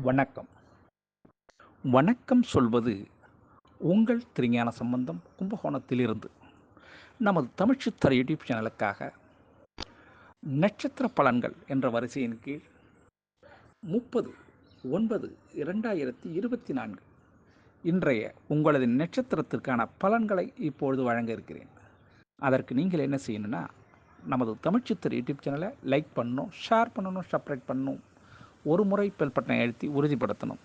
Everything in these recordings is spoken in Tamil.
வணக்கம். வணக்கம் சொல்வது உங்கள் திருஞான சம்பந்தம் கும்பகோணத்திலிருந்து. நமது தமிழ்ச்சித்தர யூடியூப் சேனலுக்காக நட்சத்திர பலன்கள் என்ற வரிசையின் கீழ் 30/9/2024 இன்றைய உங்களது நட்சத்திரத்திற்கான பலன்களை இப்பொழுது வழங்க இருக்கிறேன். அதற்கு நீங்கள் என்ன செய்யணும்னா, நமது தமிழ்ச்சித்தர யூடியூப் சேனலை லைக் பண்ணணும், ஷேர் பண்ணணும், சப்ஸ்கிரைப் பண்ணணும், ஒரு முறை பெல் பட்டனை அழுத்தி உறுதிப்படுத்தணும்.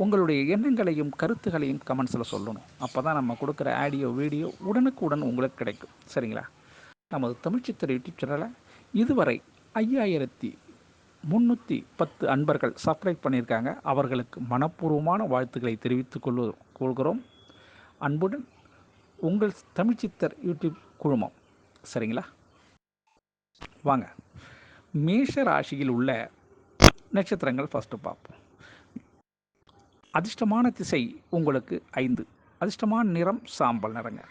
உங்களுடைய எண்ணங்களையும் கருத்துகளையும் கமெண்ட்ஸில் சொல்லணும். அப்போ தான் நம்ம கொடுக்குற ஆடியோ வீடியோ உடனுக்குடன் உங்களுக்கு கிடைக்கும். சரிங்களா? நமது தமிழ்ச்சித்திர யூடியூப் சேனலை இதுவரை 5310 அன்பர்கள் சப்ஸ்கிரைப் பண்ணியிருக்காங்க. அவர்களுக்கு மனப்பூர்வமான வாழ்த்துக்களை தெரிவித்துக் கொள்கிறோம். அன்புடன் உங்கள் தமிழ்ச்சித்தர் யூடியூப் குழுமம். சரிங்களா? வாங்க, மேஷ ராசியில் உள்ள நட்சத்திரங்கள் ஃபஸ்ட்டு பார்ப்போம். அதிர்ஷ்டமான திசை உங்களுக்கு 5. அதிர்ஷ்டமான நிறம் சாம்பல் நிறங்க.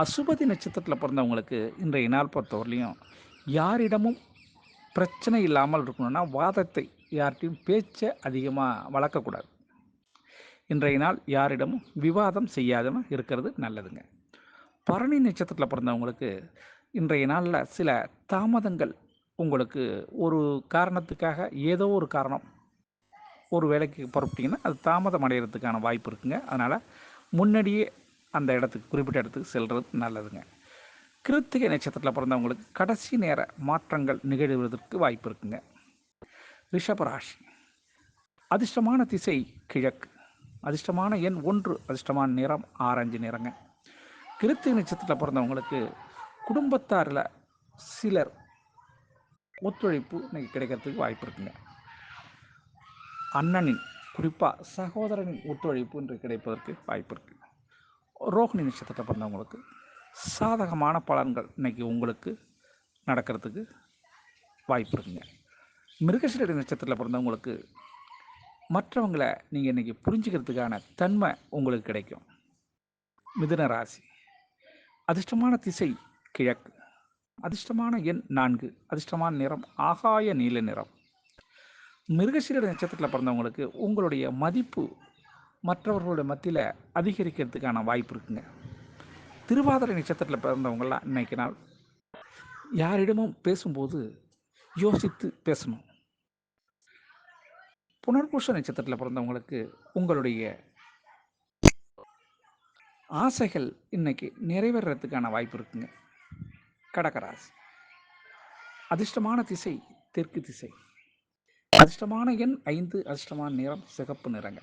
அசுபதி நட்சத்திரத்தில் பிறந்தவங்களுக்கு இன்றைய நாள் பொறுத்தவரையிலையும் யாரிடமும் பிரச்சனை இல்லாமல் இருக்கணும்னா வாதத்தை யார்கிட்டையும் பேச்சை அதிகமாக வளர்க்கக்கூடாது. இன்றைய நாள் யாரிடமும் விவாதம் செய்யாதவன் இருக்கிறது நல்லதுங்க. பரணி நட்சத்திரத்தில் பிறந்தவங்களுக்கு இன்றைய நாளில் சில தாமதங்கள் உங்களுக்கு ஒரு காரணத்துக்காக ஏதோ ஒரு காரணம் ஒரு வேலைக்கு புறப்பட்டிங்கன்னா அது தாமதம் அடைகிறதுக்கான வாய்ப்பு இருக்குங்க. அதனால் முன்னாடியே அந்த இடத்துக்கு குறிப்பிட்ட இடத்துக்கு செல்வது நல்லதுங்க. கிருத்திகை நட்சத்திரத்தில் பிறந்தவங்களுக்கு கடைசி நேர மாற்றங்கள் நிகழ்வதற்கு வாய்ப்பு இருக்குங்க. ரிஷபராசி. அதிர்ஷ்டமான திசை கிழக்கு. அதிர்ஷ்டமான எண் 1. அதிர்ஷ்டமான நிறம் ஆரஞ்சு நிறங்க. கிருத்திகை நட்சத்திரத்தில் பிறந்தவங்களுக்கு குடும்பத்தாரில் சிலர் ஒத்துழைப்பு இன்னைக்கு கிடைக்கிறதுக்கு வாய்ப்பு இருக்குங்க. அண்ணனின் குறிப்பாக சகோதரனின் ஒத்துழைப்பு இன்று கிடைப்பதற்கு வாய்ப்பு இருக்குது. ரோகிணி நட்சத்திரத்தை பிறந்தவங்களுக்கு சாதகமான பலன்கள் இன்றைக்கி உங்களுக்கு நடக்கிறதுக்கு வாய்ப்பு இருக்குங்க. மிருகசீரிட நட்சத்திரத்தில் பிறந்தவங்களுக்கு மற்றவங்களை நீங்கள் இன்றைக்கி புரிஞ்சுக்கிறதுக்கான தன்மை உங்களுக்கு கிடைக்கும். மிதுன ராசி. அதிர்ஷ்டமான திசை கிழக்கு. அதிர்ஷ்டமான எண் 4. அதிர்ஷ்டமான நிறம் ஆகாய நீல நிறம். மிருகசீரிட நட்சத்திரத்தில் பிறந்தவங்களுக்கு உங்களுடைய மதிப்பு மற்றவர்களுடைய மத்தியில் அதிகரிக்கிறதுக்கான வாய்ப்பு இருக்குங்க. திருவாதிரை நட்சத்திரத்தில் பிறந்தவங்களாம் இன்றைக்கு நாள் யாரிடமும் பேசும்போது யோசித்து பேசணும். புனர்பூச நட்சத்திரத்தில் பிறந்தவங்களுக்கு உங்களுடைய ஆசைகள் இன்னைக்கு நிறைவேறதுக்கான வாய்ப்பு இருக்குங்க. கடகராசி. அதிர்ஷ்டமான திசை தெற்கு திசை. அதிர்ஷ்டமான எண் 5. அதிர்ஷ்டமான நிறம் சிகப்பு நிறங்க.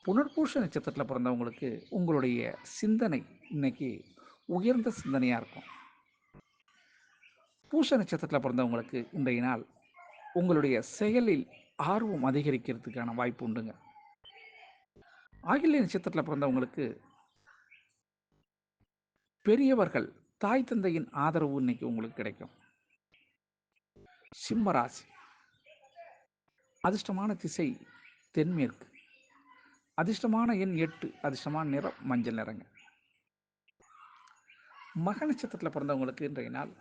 புனர்பூச நட்சத்திரத்தில் பிறந்தவங்களுக்கு உங்களுடைய சிந்தனை இன்னைக்கு உயர்ந்த சிந்தனையாக இருக்கும். பூச நட்சத்திரத்தில் பிறந்தவங்களுக்கு இன்றைய நாள் உங்களுடைய செயலில் ஆர்வம் அதிகரிக்கிறதுக்கான வாய்ப்பு உண்டுங்க. ஆகில்ய நட்சத்திரத்தில் பிறந்தவங்களுக்கு பெரியவர்கள் தாய் தந்தையின் ஆதரவு இன்னைக்கு உங்களுக்கு கிடைக்கும். சிம்மராசி. அதிர்ஷ்டமான திசை தென்மேற்கு. அதிர்ஷ்டமான எண் 8. அதிர்ஷ்டமான நிறம் மஞ்சள் நிறங்க. மக நட்சத்திரத்தில் பிறந்தவங்களுக்கு இன்றைய நாள்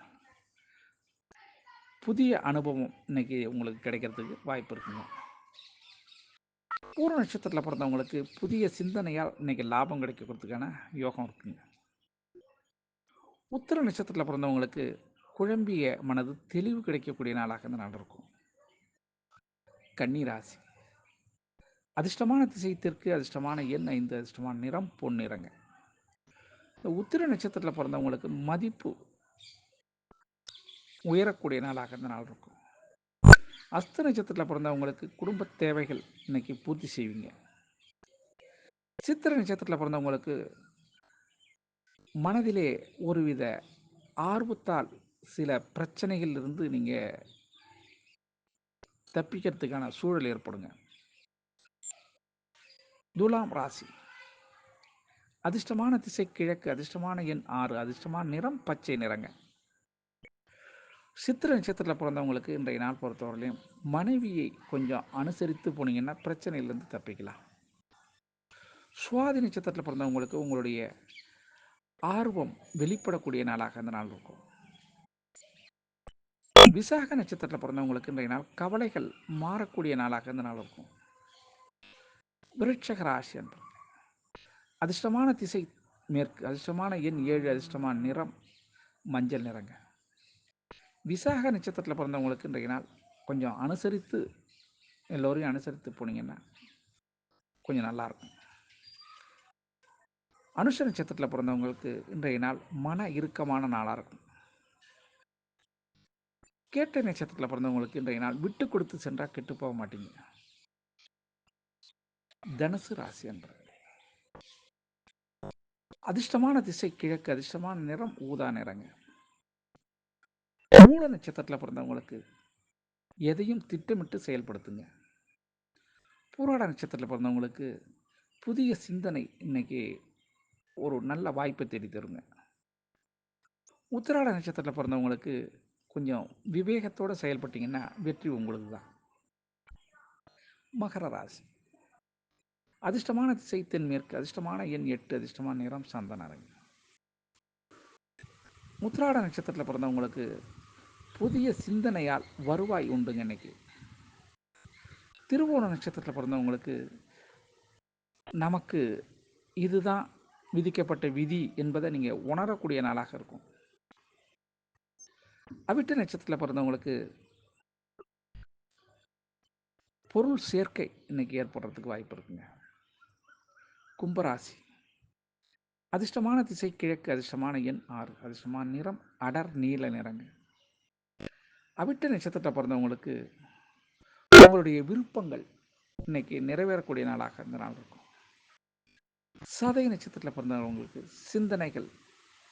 புதிய அனுபவம் இன்னைக்கு உங்களுக்கு கிடைக்கிறதுக்கு வாய்ப்பு இருக்குங்க. பூர்வ நட்சத்திரத்தில் பிறந்தவங்களுக்கு புதிய சிந்தனையால் இன்னைக்கு லாபம் கிடைக்கிறதுக்கான யோகம் இருக்குங்க. உத்திர நட்சத்திரத்தில் பிறந்தவங்களுக்கு குழம்பிய மனது தெளிவு கிடைக்கக்கூடிய நாளாக இந்த நாள் இருக்கும். கன்னிராசி. அதிர்ஷ்டமான திசை தெற்கு. அதிர்ஷ்டமான எண் 5. அதிர்ஷ்டமான நிறம் பொன்னிறங்க. இந்த உத்திர நட்சத்திரத்தில் பிறந்தவங்களுக்கு மதிப்பு உயரக்கூடிய நாளாக இந்த நாள் இருக்கும். அஸ்த நட்சத்திரத்தில் பிறந்தவங்களுக்கு குடும்ப தேவைகள் இன்னைக்கு பூர்த்தி செய்வீங்க. சித்திரை நட்சத்திரத்தில் பிறந்தவங்களுக்கு மனதிலே ஒருவித ஆர்வத்தால் சில பிரச்சனைகள் இருந்து நீங்கள் தப்பிக்கிறதுக்கான சூழல் ஏற்படுங்க. துலாம் ராசி. அதிர்ஷ்டமான திசை கிழக்கு. அதிர்ஷ்டமான எண் 6. அதிர்ஷ்டமான நிறம் பச்சை நிறங்க. சித்திரை நட்சத்திரத்தில் பிறந்தவங்களுக்கு இன்றைய நாள் பொறுத்தவரையிலையும் மனைவியை கொஞ்சம் அனுசரித்து போனீங்கன்னா பிரச்சனையிலேருந்து தப்பிக்கலாம். சுவாதி நட்சத்திரத்தில் பிறந்தவங்களுக்கு உங்களுடைய ஆர்வம் வெளிப்படக்கூடிய நாளாக இந்த நாள் இருக்கும். விசாக நட்சத்திரத்தில் பிறந்தவங்களுக்கு இன்றைய நாள் கவலைகள் மாறக்கூடிய நாளாக இந்த நாள் இருக்கும். விருட்சக ராசி அன்று அதிர்ஷ்டமான திசை மேற்கு, அதிர்ஷ்டமான எண் 7, அதிர்ஷ்டமான நிறம் மஞ்சள் நிறங்க. விசாக நட்சத்திரத்தில் பிறந்தவங்களுக்கு இன்றைய நாள் கொஞ்சம் அனுசரித்து எல்லோரையும் அனுசரித்து போனீங்கன்னா கொஞ்சம் நல்லாயிருக்கும். அனுஷ நட்சத்திரத்தில் பிறந்தவங்களுக்கு இன்றைய நாள் மன இறுக்கமான நாளாக இருக்கும். கேட்டை நட்சத்திரத்தில் பிறந்தவங்களுக்கு இன்றைய நாள் விட்டு கொடுத்து சென்றால் கெட்டு போக மாட்டீங்க. தனுசு ராசி அன்று அதிர்ஷ்டமான திசை கிழக்கு, அதிர்ஷ்டமான நிறம் ஊதா நிறங்க. மூல நட்சத்திரத்தில் பிறந்தவங்களுக்கு எதையும் திட்டமிட்டு செயல்படுத்துங்க. பூராட நட்சத்திரத்தில் பிறந்தவங்களுக்கு புதிய சிந்தனை இன்னைக்கு ஒரு நல்ல வாய்ப்பை தேடி தருங்க. உத்திராட நட்சத்திரத்தில் பிறந்தவங்களுக்கு கொஞ்சம் விவேகத்தோடு செயல்பட்டீங்கன்னா வெற்றி உங்களுக்கு தான். மகர ராசி அதிர்ஷ்டமான திசை தென்மேற்கு, அதிர்ஷ்டமான எண் 8, அதிர்ஷ்டமான நிறம் சந்தன நிறம். உத்திராட நட்சத்திரத்தில் பிறந்தவங்களுக்கு புதிய சிந்தனையால் வருவாய் உண்டுங்க இன்னைக்கு. திருவோண நட்சத்திரத்தில் பிறந்தவங்களுக்கு நமக்கு இதுதான் விதிக்கப்பட்ட விதி என்பதை நீங்கள் உணரக்கூடிய நாளாக இருக்கும். அவிட்ட நட்சத்திரத்தில் பிறந்தவங்களுக்கு பொருள் சேர்க்கை இன்னைக்கு ஏற்படுறதுக்கு வாய்ப்பு இருக்குங்க. கும்பராசி அதிர்ஷ்டமான திசை கிழக்கு, அதிர்ஷ்டமான எண் 6, அதிர்ஷ்டமான நிறம் அடர் நீல நிறங்க. அவிட்ட நட்சத்திரத்தில் பிறந்தவங்களுக்கு உங்களுடைய விருப்பங்கள் இன்னைக்கு நிறைவேறக்கூடிய நாளாக இந்த நாள் இருக்கும். சதய நட்சத்திரத்தில் பிறந்தவங்களுக்கு சிந்தனைகள்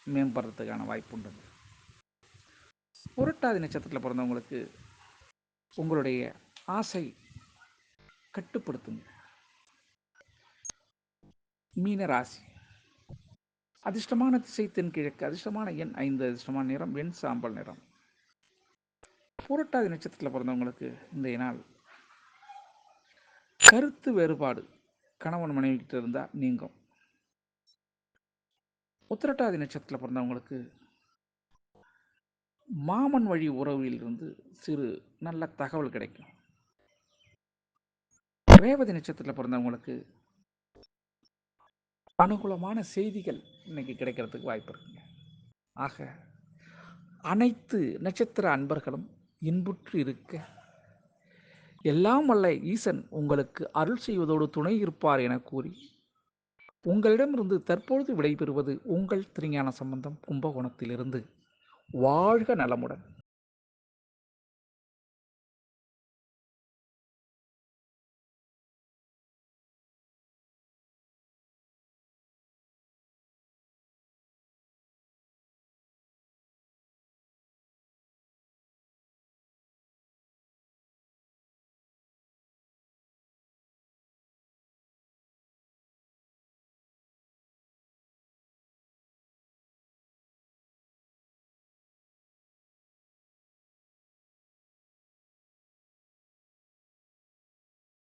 மேம்படுறதுக்கான வாய்ப்பு உண்டு. புரட்டாதி நட்சத்திரத்தில் பிறந்தவங்களுக்கு உங்களுடைய ஆசை கட்டுப்படுத்துங்க. மீன ராசி அதிர்ஷ்டமான திசை தென்கிழக்கு, அதிர்ஷ்டமான எண் 5, அதிர்ஷ்டமான நிறம் வெண் சாம்பல் நிறம். புரட்டாதி நட்சத்திரத்தில் பிறந்தவங்களுக்கு இன்றைய நாள் கருத்து வேறுபாடு கணவன் மனைவிக்கிட்ட இருந்தால் நீங்கும். உத்திரட்டாதி நட்சத்திரத்தில் பிறந்தவங்களுக்கு மாமன் வழி உறவில் இருந்து சிறு நல்ல தகவல் கிடைக்கும். ரேவதி நட்சத்திரத்தில் பிறந்தவங்களுக்கு அனுகூலமான செய்திகள் இன்னைக்கு கிடைக்கிறதுக்கு வாய்ப்பு இருக்குங்க. ஆக அனைத்து நட்சத்திர அன்பர்களும் இன்புற்று இருக்க எல்லாம் வல்ல ஈசன் உங்களுக்கு அருள் செய்வதோடு துணை இருப்பார் என கூறி உங்களிடமிருந்து தற்பொழுது விடைபெறுவது உங்கள் திருஞான சம்பந்தம், கும்பகோணத்திலிருந்து. வாழ்க நலமுடன்.